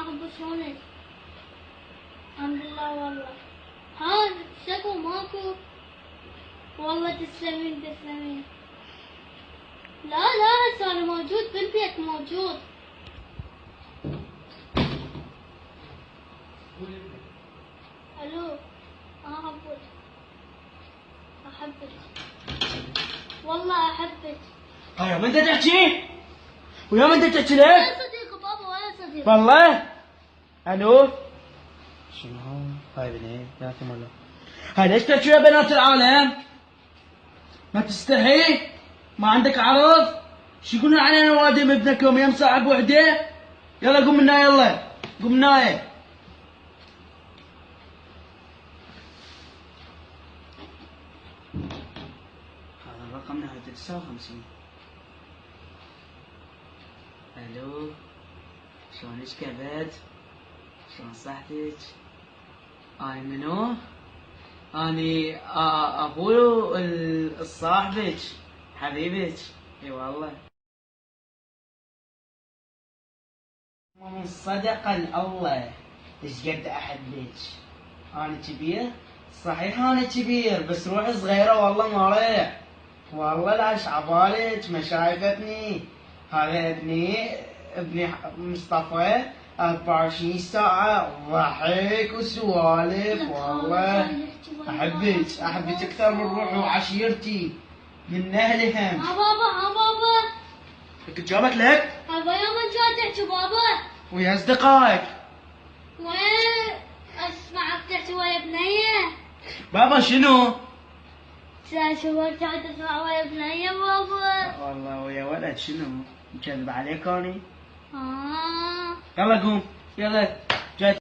ابو شلونك؟ الحمد لله والله. ها شكو ماكو؟ والله تسلمين. لا هسه انا موجود بالبيت موجود. الو احبك والله احبك. يا من انت تحكي؟ ويا من انت تحكي ليه؟ ولا صديق بابا ولا صديق. والله؟ الو؟ شنو هاي بناتكم ولا؟ هاي ليش تحكي يا بنات العالم؟ ما تستحي؟ ما عندك عرض؟ شو يقولون علينا وادم ابنك يوم يمسح بوحده؟ يلا قوم من هنا يلا قوم من هنا. هذا الرقم نهايته 59. الو شلونك كبد؟ شلون صحتك؟ اني منو؟ اني ابو صاحبك حبيبك. اي والله من صدق الله ايش قد احبك. انا كبير صحيح انا كبير بس روحي صغيره والله ما رايح. والله لاش عبالك ما شايفتني. هذا ابني مصطفى 24 ساعة ضحك وسوالف. والله أحبك أكثر من روحي وعشيرتي من أهلهم. ها بابا لك جابت لك؟ بابا يوم جاي تحكي بابا ويا أصدقائك؟ وين اسمعك تحكي ويا بنية. بابا شنو؟ شوفك جاي تسمع ويا بنية بابا. والله ويا ولد شنو؟ مكذب عليك أني؟ آه يلا قوم يلا جاي